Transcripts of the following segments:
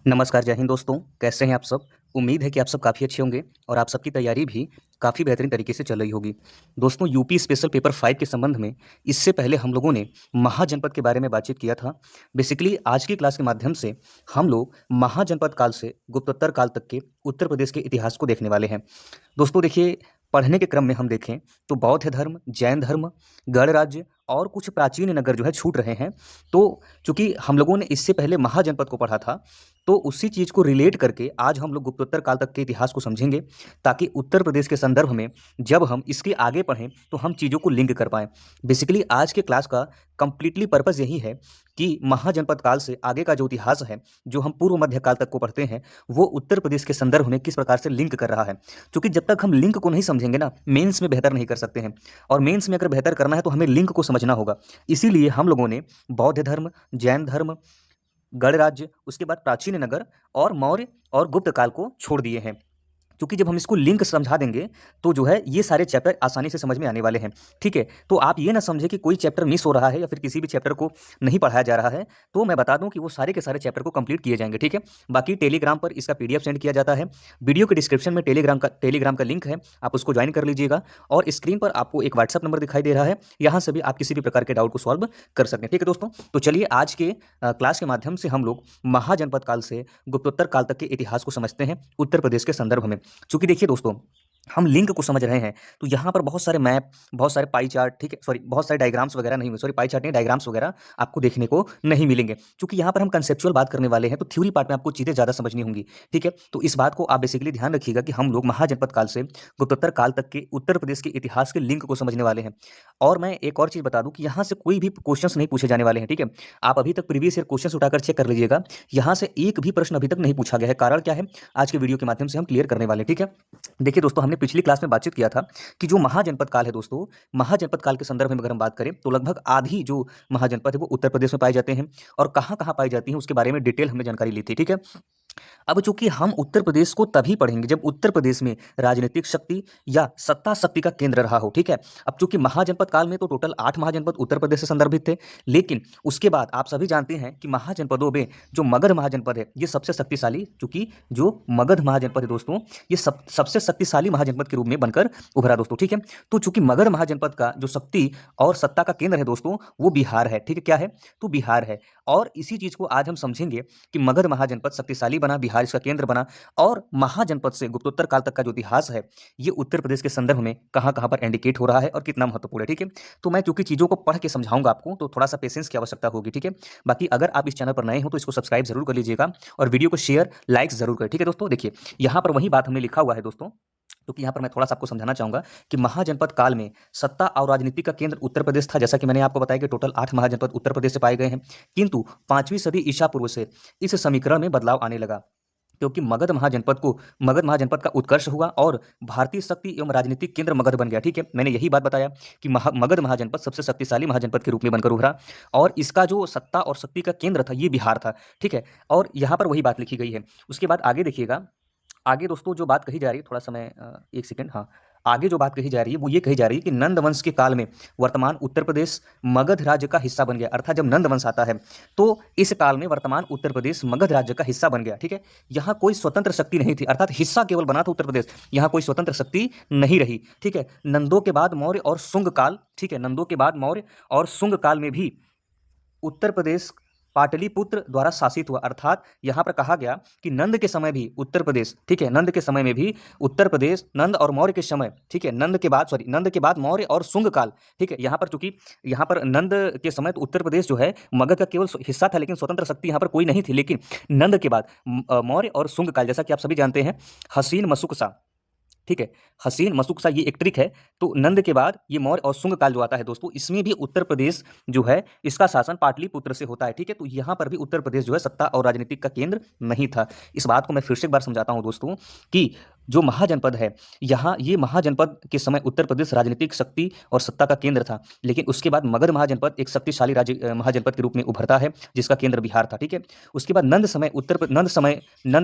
नमस्कार, जय हिंद दोस्तों। कैसे हैं आप सब? उम्मीद है कि आप सब काफ़ी अच्छे होंगे और आप सबकी तैयारी भी काफ़ी बेहतरीन तरीके से चल रही होगी। दोस्तों, यूपी स्पेशल पेपर 5 के संबंध में इससे पहले हम लोगों ने महाजनपद के बारे में बातचीत किया था। बेसिकली आज की क्लास के माध्यम से हम लोग महाजनपद काल से गुप्तोत्तर काल तक के उत्तर प्रदेश के इतिहास को देखने वाले हैं। दोस्तों देखिए, पढ़ने के क्रम में हम देखें तो बौद्ध धर्म, जैन धर्म, गढ़ राज्य और कुछ प्राचीन नगर जो है छूट रहे हैं। तो चूँकि हम लोगों ने इससे पहले महाजनपद को पढ़ा था, तो उसी चीज़ को रिलेट करके आज हम लोग गुप्तोत्तर काल तक के इतिहास को समझेंगे, ताकि उत्तर प्रदेश के संदर्भ में जब हम इसके आगे पढ़ें तो हम चीज़ों को लिंक कर पाएँ। बेसिकली आज के क्लास का कंप्लीटली पर्पस यही है कि महाजनपद काल से आगे का जो इतिहास है, जो हम पूर्व मध्य काल तक को पढ़ते हैं, वो उत्तर प्रदेश के संदर्भ में किस प्रकार से लिंक कर रहा है। क्योंकि जब तक हम लिंक को नहीं समझेंगे ना, मेंस में बेहतर नहीं कर सकते हैं, और मेंस में अगर बेहतर करना है तो हमें लिंक को समझना होगा। इसीलिए हम लोगों ने बौद्ध धर्म, जैन धर्म, गढ़ राज्य, उसके बाद प्राचीन नगर और मौर्य और गुप्त काल को छोड़ दिए हैं। क्योंकि जब हम इसको लिंक समझा देंगे तो जो है ये सारे चैप्टर आसानी से समझ में आने वाले हैं। ठीक है, तो आप ये ना समझे कि कोई चैप्टर मिस हो रहा है या फिर किसी भी चैप्टर को नहीं पढ़ाया जा रहा है। तो मैं बता दूं कि वो सारे के सारे चैप्टर को कंप्लीट किए जाएंगे। ठीक है, बाकी टेलीग्राम पर इसका पीडीएफ सेंड किया जाता है। वीडियो के डिस्क्रिप्शन में टेलीग्राम का लिंक है, आप उसको ज्वाइन कर लीजिएगा। और स्क्रीन पर आपको एक व्हाट्सअप नंबर दिखाई दे रहा है, यहाँ से भी आप किसी भी प्रकार के डाउट को सॉल्व कर सकते हैं। ठीक है दोस्तों, तो चलिए आज के क्लास के माध्यम से हम लोग महाजनपद काल से गुप्तोत्तर काल तक के इतिहास को समझते हैं उत्तर प्रदेश के संदर्भ में। चूंकि देखिए दोस्तों, हम लिंक को समझ रहे हैं तो यहाँ पर बहुत सारे मैप, बहुत सारे पाई चार्ट, ठीक है, सॉरी, बहुत सारे डायग्राम्स वगैरह नहीं, सॉरी, पाई चार्ट नहीं, डायग्राम्स वगैरह आपको देखने को नहीं मिलेंगे। क्योंकि यहाँ पर हम कंसेप्चुअल बात करने वाले हैं, तो थ्योरी पार्ट में आपको चीज़ें ज़्यादा समझनी होंगी। ठीक है, तो इस बात को आप बेसिकली ध्यान रखिएगा कि हम लोग महाजनपद काल से गुप्तोत्तर काल तक के उत्तर प्रदेश के इतिहास के लिंक को समझने वाले हैं। और मैं एक और चीज़ बता दूं कि यहाँ से कोई भी क्वेश्चंस नहीं पूछे जाने वाले हैं। ठीक है, आप अभी तक प्रीवियस ईयर क्वेश्चंस उठाकर चेक कर लीजिएगा, यहाँ से एक भी प्रश्न अभी तक नहीं पूछा गया है। कारण क्या है, आज के वीडियो के माध्यम से हम क्लियर करने वाले हैं। ठीक है, देखिए दोस्तों, हमने पिछली क्लास में बातचीत किया था कि जो महाजनपद काल है दोस्तों, महाजनपद काल के संदर्भ में अगर हम बात करें तो लगभग आधी जो महाजनपद है वो उत्तर प्रदेश में पाए जाते हैं। और कहाँ कहाँ पाई जाती हैं उसके बारे में डिटेल हमने जानकारी ली थी। ठीक है, अब चूंकि हम उत्तर प्रदेश को तभी पढ़ेंगे जब उत्तर प्रदेश में राजनीतिक शक्ति या सत्ता शक्ति का केंद्र रहा हो। ठीक है, अब चूंकि महाजनपद काल में तो टोटल 8 महाजनपद उत्तर प्रदेश से संदर्भित थे, लेकिन उसके बाद आप सभी जानते हैं कि महाजनपदों में जो मगध महाजनपद है ये सबसे शक्तिशाली, चूंकि जो मगध महाजनपद है दोस्तों, ये सबसे शक्तिशाली महाजनपद के रूप में बनकर उभरा दोस्तों। ठीक है, तो चूंकि मगध महाजनपद का जो शक्ति और सत्ता का केंद्र है दोस्तों, वो बिहार है। ठीक है, क्या है, तो बिहार है। और इसी चीज को आज हम समझेंगे कि मगध महाजनपद शक्तिशाली बना, बिहार इसका केंद्र बना, और महाजनपद से गुप्तोत्तर काल तक का जो इतिहास है ये उत्तर प्रदेश के संदर्भ में कहां कहां पर इंडिकेट हो रहा है और कितना महत्वपूर्ण है। ठीक है, तो मैं चूंकि चीजों को पढ़ के समझाऊंगा आपको, तो थोड़ा सा पेशेंस की आवश्यकता होगी। ठीक है, बाकी अगर आप इस चैनल पर नए हो तो इसको सब्सक्राइब जरूर कर लीजिएगा और वीडियो को शेयर लाइक जरूर करें। ठीक है दोस्तों, देखिए यहां पर वही बात हमने लिखा हुआ है दोस्तों, क्योंकि यहाँ पर मैं थोड़ा सा आपको समझाना चाहूंगा कि महाजनपद काल में सत्ता और राजनीति का केंद्र उत्तर प्रदेश था। जैसा कि मैंने आपको बताया कि टोटल 8 महाजनपद उत्तर प्रदेश से पाए गए हैं, किंतु 5वीं सदी ईसा पूर्व से इस समीकरण में बदलाव आने लगा, क्योंकि मगध महाजनपद का उत्कर्ष हुआ और भारतीय शक्ति एवं राजनीतिक केंद्र मगध बन गया। ठीक है, मैंने यही बात बताया कि मगध महाजनपद सबसे शक्तिशाली महाजनपद के रूप में बनकर उभरा, और इसका जो सत्ता और शक्ति का केंद्र था ये बिहार था। ठीक है, और यहाँ पर वही बात लिखी गई है। उसके बाद आगे देखिएगा, आगे दोस्तों जो बात कही जा रही है, थोड़ा सा मैं एक सेकंड, हाँ, आगे जो बात कही जा रही है वो ये कही जा रही है कि नंद वंश के काल में वर्तमान उत्तर प्रदेश मगध राज्य का हिस्सा बन गया। अर्थात जब नंद वंश आता है तो इस काल में वर्तमान उत्तर प्रदेश मगध राज्य का हिस्सा बन गया। ठीक है, यहाँ कोई स्वतंत्र शक्ति नहीं थी, अर्थात हिस्सा केवल बना था उत्तर प्रदेश, यहाँ कोई स्वतंत्र शक्ति नहीं रही। ठीक है, नंदों के बाद मौर्य और शुंग काल, ठीक है, नंदों के बाद मौर्य और शुंग काल में भी उत्तर प्रदेश पाटलिपुत्र द्वारा शासित हुआ। अर्थात यहां पर कहा गया कि नंद के समय भी उत्तर प्रदेश, ठीक है, नंद के समय में भी उत्तर प्रदेश, नंद और मौर्य के समय, ठीक है, नंद के बाद मौर्य और शुंग काल, ठीक है, यहां पर चूंकि यहां पर नंद के समय तो उत्तर प्रदेश जो है मगध का केवल हिस्सा था, लेकिन स्वतंत्र शक्ति यहां पर कोई नहीं थी। लेकिन नंद के बाद मौर्य और शुंग काल, जैसा कि आप सभी जानते हैं, हसीन मशुकसा, ठीक है, हसीन मशुकसा ये एक ट्रिक है। तो नंद के बाद ये मौर्य और शुंग काल जो आता है दोस्तों, इसमें भी उत्तर प्रदेश जो है इसका शासन पाटलिपुत्र से होता है। ठीक है, तो यहाँ पर भी उत्तर प्रदेश जो है सत्ता और राजनीतिक का केंद्र नहीं था। इस बात को मैं फिर से एक बार समझाता हूँ दोस्तों कि जो महाजनपद है, यहाँ ये महाजनपद के समय उत्तर प्रदेश राजनीतिक शक्ति और सत्ता का केंद्र था, लेकिन उसके बाद मगध महाजनपद एक शक्तिशाली राज्य महाजनपद के रूप में उभरता है, जिसका केंद्र बिहार था। ठीक है, उसके बाद नंद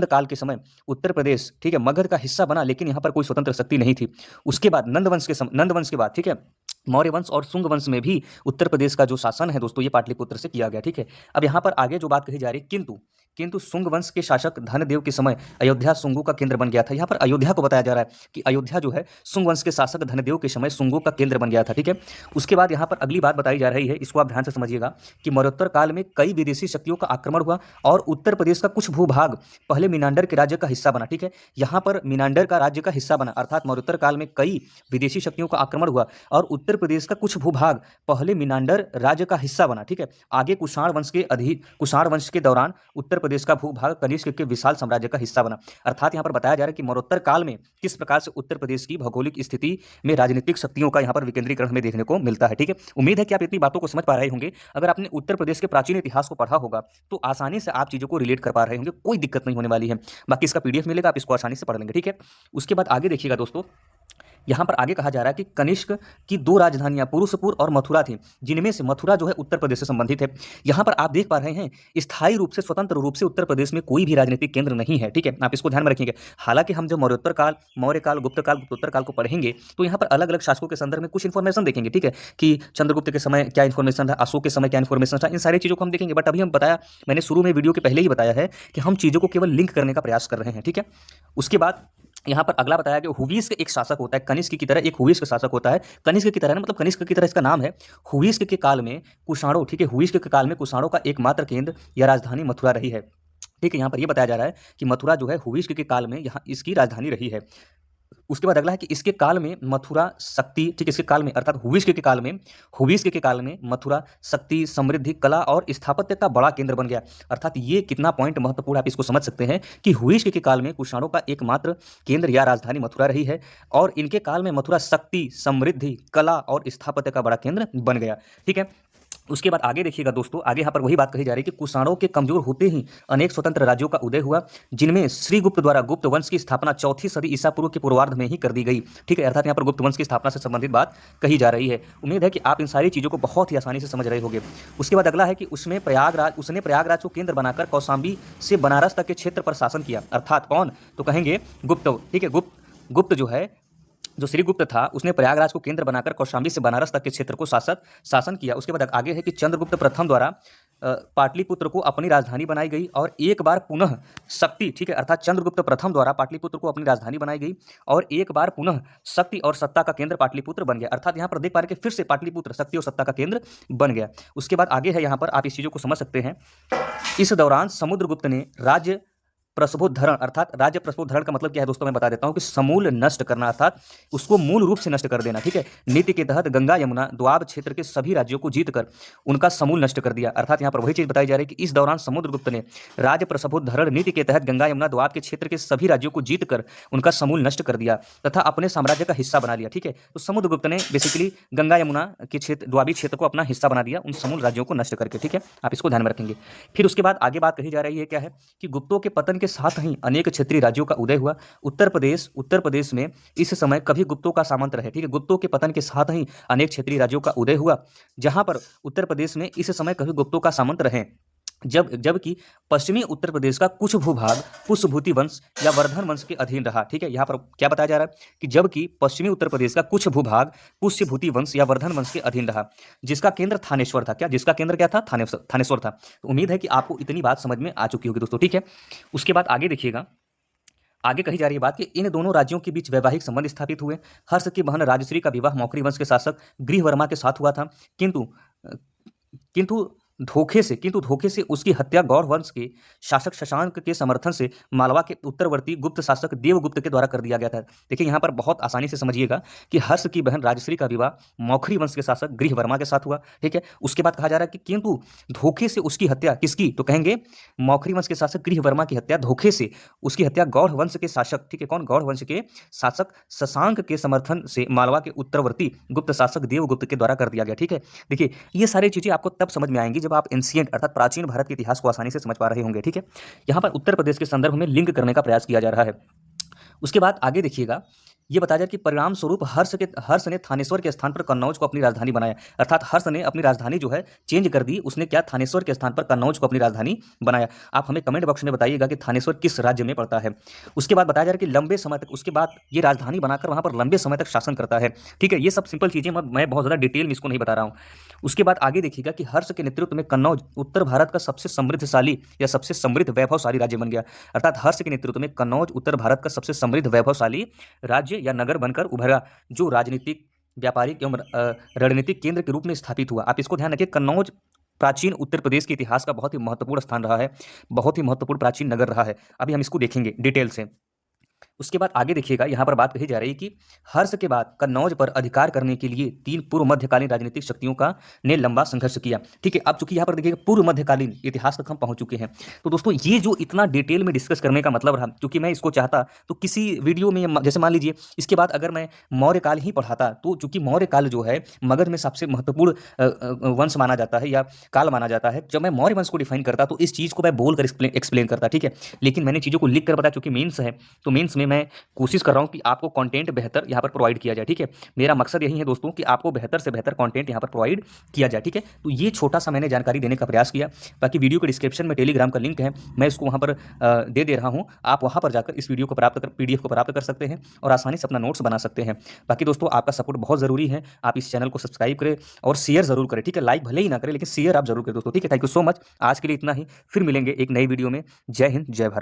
काल के समय उत्तर प्रदेश, ठीक है, मगध का हिस्सा बना, लेकिन यहाँ पर कोई स्वतंत्र शक्ति नहीं थी। उसके बाद नंद वंश के बाद, ठीक है, मौर्य वंश और शुंग वंश में भी उत्तर प्रदेश का जो शासन है दोस्तों ये पाटलिपुत्र से किया गया। ठीक है, अब यहाँ पर आगे जो बात कही जा रही है, किंतु शुंग वंश के शासक धनदेव के समय अयोध्या शुंगों का केंद्र बन गया था। यहाँ पर अयोध्या को बताया जा रहा है कि अयोध्या जो है शुंग वंश के शासक धनदेव के समय शुंगों का केंद्र बन गया था। ठीक है, उसके बाद यहाँ पर अगली बात बताई जा रही है, इसको आप ध्यान से समझिएगा कि मौर्योत्तर काल में कई विदेशी शक्तियों का आक्रमण हुआ और उत्तर प्रदेश का कुछ भूभाग पहले मीनांडर के राज्य का हिस्सा बना। ठीक है, यहाँ पर मीनांडर का राज्य का हिस्सा बना, अर्थात मौर्योत्तर काल में कई विदेशी शक्तियों का आक्रमण हुआ और उत्तर प्रदेश का कुछ भूभाग पहले मीनांडर राज्य का हिस्सा बना। ठीक है, आगे कुषाण वंश के दौरान उत्तर प्रदेश का भूभाग कनिष्क के विशाल साम्राज्य का हिस्सा बना। अर्थात यहाँ पर बताया जा रहा है कि मौर्योत्तर काल में किस प्रकार से उत्तर प्रदेश की भौगोलिक स्थिति में राजनीतिक शक्तियों का यहाँ पर विकेंद्रीकरण हमें देखने को मिलता है। ठीक है, उम्मीद है कि आप इतनी बातों को समझ पा रहे होंगे। अगर आपने उत्तर प्रदेश के प्राचीन इतिहास को पढ़ा होगा तो आसानी से आप चीजों को रिलेट कर पा रहे होंगे, कोई दिक्कत नहीं होने वाली है। बाकी इसका पीडीएफ मिलेगा, आप इसको आसानी से पढ़ लेंगे। ठीक है, उसके बाद आगे देखिएगा दोस्तों, यहाँ पर आगे कहा जा रहा है कि कनिष्क की दो राजधानियां पुरुषपुर और मथुरा थी, जिनमें से मथुरा जो है उत्तर प्रदेश से संबंधित है। यहाँ पर आप देख पा रहे हैं स्थायी रूप से स्वतंत्र रूप से उत्तर प्रदेश में कोई भी राजनीतिक केंद्र नहीं है। ठीक है, आप इसको ध्यान में रखेंगे। हालांकि हम जब मौर्योत्तर काल, मौर्य काल, गुप्त काल, गुप्तोत्तर काल को पढ़ेंगे तो यहाँ पर अलग अलग शासकों के संदर्भ में कुछ इन्फॉर्मेशन देखेंगे। ठीक है, कि चंद्रगुप्त के समय क्या इन्फॉर्मेशन था, अशोक के समय क्या इन्फॉर्मेशन था, इन सारी चीजों को हम देखेंगे। बट अभी हम बताया, मैंने शुरू में वीडियो के पहले ही बताया है कि हम चीजों को केवल लिंक करने का प्रयास कर रहे हैं। ठीक है, उसके बाद यहाँ पर अगला बताया कि हुविस्क एक शासक होता है, कनिष्क की तरह एक हुविस्क शासक होता है। कनिष्क की तरह मतलब कनिष्क की तरह इसका नाम है। हुविस्क के काल में कुषाणों, ठीक है, हुविस्क के काल में कुषाणों का एकमात्र केंद्र या राजधानी मथुरा रही है। ठीक है, यहाँ पर यह बताया जा रहा है कि मथुरा जो है हुविस्क के काल में यहाँ इसकी राजधानी रही है। उसके बाद अगला है कि इसके काल में मथुरा शक्ति, ठीक है, इसके काल में अर्थात हुविस्क के काल में मथुरा शक्ति, समृद्धि, कला और स्थापत्य का बड़ा केंद्र बन गया। अर्थात ये कितना पॉइंट महत्वपूर्ण आप इसको समझ सकते हैं कि हुविस्क के काल में कुषाणों का एकमात्र केंद्र या राजधानी मथुरा रही है और इनके काल में मथुरा शक्ति, समृद्धि, कला और स्थापत्य का बड़ा केंद्र बन गया। ठीक है, उसके बाद आगे देखिएगा दोस्तों, आगे यहाँ पर वही बात कही जा रही है कि कुषाणों के कमजोर होते ही अनेक स्वतंत्र राज्यों का उदय हुआ, जिनमें श्रीगुप्त द्वारा गुप्त वंश की स्थापना 4वीं सदी ईसा पूर्व के पूर्वार्ध में ही कर दी गई। ठीक है, अर्थात यहाँ पर गुप्त वंश की स्थापना से संबंधित बात कही जा रही है। उम्मीद है कि आप इन सारी चीज़ों को बहुत ही आसानी से समझ रहे होंगे। उसके बाद अगला है कि उसने प्रयागराज को केंद्र बनाकर कौशाम्बी से बनारस तक के क्षेत्र पर शासन किया। अर्थात कौन, तो कहेंगे गुप्त। ठीक है, गुप्त जो श्रीगुप्त था उसने प्रयागराज को केंद्र बनाकर कौशाम्बी से बनारस तक के क्षेत्र को शासन किया। उसके बाद आगे है कि चंद्रगुप्त प्रथम द्वारा पाटलिपुत्र को अपनी राजधानी बनाई गई और एक बार पुनः शक्ति, ठीक है, अर्थात चंद्रगुप्त प्रथम द्वारा पाटलिपुत्र को अपनी राजधानी बनाई गई और एक बार पुनः शक्ति और सत्ता का केंद्र पाटलिपुत्र बन गया। अर्थात यहाँ पर देख पा रहे कि फिर से पाटलिपुत्र शक्ति और सत्ता का केंद्र बन गया। उसके बाद आगे है, यहाँ पर आप इस चीज़ों को समझ सकते हैं। इस दौरान समुद्रगुप्त ने राज्य प्रस्फोद्धरण, अर्थात राज्य प्रस्फोद्धरण का मतलब क्या है दोस्तों, मैं बता देता हूं कि समूल नष्ट करना, अर्थात उसको मूल रूप से नष्ट कर देना। ठीक है, नीति के तहत गंगा यमुना द्वाब क्षेत्र के सभी राज्यों को जीतकर उनका समूल नष्ट कर दिया। अर्थात यहां पर वही चीज बताई जा रही है कि इस दौरान समुद्रगुप्त ने राज्य प्रस्फोद्धरण नीति के तहत गंगा यमुना द्वाब के क्षेत्र के सभी राज्यों को जीतकर उनका समूल नष्ट कर दिया तथा अपने साम्राज्य का हिस्सा बना लिया। ठीक है, तो समुद्रगुप्त ने बेसिकली गंगा यमुना के क्षेत्र, द्वाबी क्षेत्र को अपना हिस्सा बना दिया उन समूल राज्यों को नष्ट करके। ठीक है, आप इसको ध्यान में रखेंगे। फिर उसके बाद आगे बात कही जा रही है क्या है कि गुप्तों के पतन के साथ ही अनेक क्षेत्रीय राज्यों का उदय हुआ। उत्तर प्रदेश में इस समय कभी गुप्तों का सामंत रहे। ठीक है, गुप्तों के पतन के साथ ही अनेक क्षेत्रीय राज्यों का उदय हुआ, जहां पर उत्तर प्रदेश में इस समय कभी गुप्तों का सामंत रहे, जबकि पश्चिमी उत्तर प्रदेश का कुछ भूभाग पुष्यभूति वंश या वर्धन वंश के अधीन रहा। ठीक है, यहाँ पर क्या बताया जा रहा है कि जबकि पश्चिमी उत्तर प्रदेश का कुछ भूभाग पुष्यभूति वंश या वर्धन वंश के अधीन रहा, जिसका केंद्र थानेश्वर था। जिसका केंद्र क्या था? थानेश्वर था। तो उम्मीद है कि आपको इतनी बात समझ में आ चुकी होगी दोस्तों। ठीक है, उसके बाद आगे देखिएगा, आगे कही जा रही है बात कि इन दोनों राज्यों के बीच वैवाहिक संबंध स्थापित हुए। हर्ष की बहन राजश्री का विवाह मौखरी वंश के शासक गृहवर्मा के साथ हुआ था, किंतु धोखे से उसकी हत्या गौड़ वंश के शासक शशांक के समर्थन से मालवा के उत्तरवर्ती गुप्त शासक देवगुप्त के द्वारा कर दिया गया था। देखिए यहाँ पर बहुत आसानी से समझिएगा कि हर्ष की बहन राजश्री का विवाह मौखरी वंश के शासक गृहवर्मा के साथ हुआ। ठीक है, उसके बाद कहा जा रहा है कि किंतु धोखे से उसकी हत्या किसकी, तो कहेंगे मौखरी वंश के शासक गृहवर्मा की हत्या, धोखे से उसकी हत्या गौड़ वंश के शासक, ठीक है, कौन? गौड़ वंश के शासक शशांक के समर्थन से मालवा के उत्तरवर्ती गुप्त शासक देवगुप्त के द्वारा कर दिया गया। ठीक है, देखिए ये सारी चीजें आपको तब समझ में आएंगी जब आप एंशिएंट अर्थात प्राचीन भारत के इतिहास को आसानी से समझ पा रहे होंगे। ठीक है, यहाँ पर उत्तर प्रदेश के संदर्भ में लिंक करने का प्रयास किया जा रहा है। उसके बाद आगे देखिएगा ये बताया जाए कि परिणाम स्वरूप हर्ष ने थानेश्वर के स्थान पर कन्नौज को अपनी राजधानी बनाया। अर्थात हर्ष ने अपनी राजधानी जो है चेंज कर दी, उसने क्या थानेश्वर के स्थान पर कन्नौज को अपनी राजधानी बनाया। आप हमें कमेंट बॉक्स में बताइएगा कि थानेश्वर किस राज्य में पड़ता है। उसके बाद बताया जा रहा है कि लंबे समय तक उसके बाद ये राजधानी बनाकर वहां पर लंबे समय तक शासन करता है। ठीक है, ये सब सिंपल चीजें, मैं बहुत ज्यादा डिटेल में इसको नहीं बता रहा हूँ। उसके बाद आगे देखिएगा कि हर्ष के नेतृत्व में कन्नौज उत्तर भारत का सबसे समृद्धशाली या सबसे समृद्ध वैभवशाली राज्य बन गया। अर्थात हर्ष के नेतृत्व में कन्नौज उत्तर भारत का सबसे समृद्ध वैभवशाली राज्य या नगर बनकर उभरा, जो राजनीतिक, व्यापारिक एवं रणनीतिक केंद्र के रूप में स्थापित हुआ। आप इसको ध्यान रखिए, कन्नौज प्राचीन उत्तर प्रदेश के इतिहास का बहुत ही महत्वपूर्ण स्थान रहा है, बहुत ही महत्वपूर्ण प्राचीन नगर रहा है। अभी हम इसको देखेंगे डिटेल से। उसके बाद आगे देखिएगा, यहाँ पर बात कही जा रही है कि हर्ष के बाद कन्नौज पर अधिकार करने के लिए 3 पूर्व मध्यकालीन राजनीतिक शक्तियों का ने लंबा संघर्ष किया। ठीक है, अब चूंकि यहाँ पर देखिएगा पूर्व मध्यकालीन इतिहास तक हम पहुंच चुके हैं। तो दोस्तों ये जो इतना डिटेल में डिस्कस करने का मतलब रहा, क्योंकि मैं इसको चाहता तो किसी वीडियो में, जैसे मान लीजिए इसके बाद अगर मैं मौर्य काल ही पढ़ाता, तो चूंकि मौर्य काल जो है मगध में सबसे महत्वपूर्ण वंश माना जाता है या काल माना जाता है, जब मैं मौर्य वंश को डिफाइन करता तो इस चीज को मैं बोलकर एक्सप्लेन करता। ठीक है, लेकिन मैंने चीजों को लिख कर बताया, चूंकि मेंस है तो मेंस में मैं कोशिश कर रहा हूं कि आपको कंटेंट बेहतर यहां पर प्रोवाइड किया जाए। ठीक है, मेरा मकसद यही है दोस्तों कि आपको बेहतर से बेहतर कंटेंट यहां पर प्रोवाइड किया जाए। ठीक है, तो ये छोटा सा मैंने जानकारी देने का प्रयास किया। बाकी वीडियो के डिस्क्रिप्शन में टेलीग्राम का लिंक है, मैं इसको वहां पर दे दे रहा हूं, आप वहां पर जाकर इस वीडियो को प्राप्त कर, पीडीएफ को प्राप्त कर सकते हैं और आसानी से अपना नोट्स बना सकते हैं। बाकी दोस्तों आपका सपोर्ट बहुत जरूरी है, आप इस चैनल को सब्सक्राइब करें और शेयर जरूर करें। ठीक है, लाइक भले ही ना करें लेकिन शेयर आप जरूर करें दोस्तों। ठीक है, थैंक यू सो मच, आज के लिए इतना ही, फिर मिलेंगे एक नई वीडियो में। जय हिंद, जय भारत।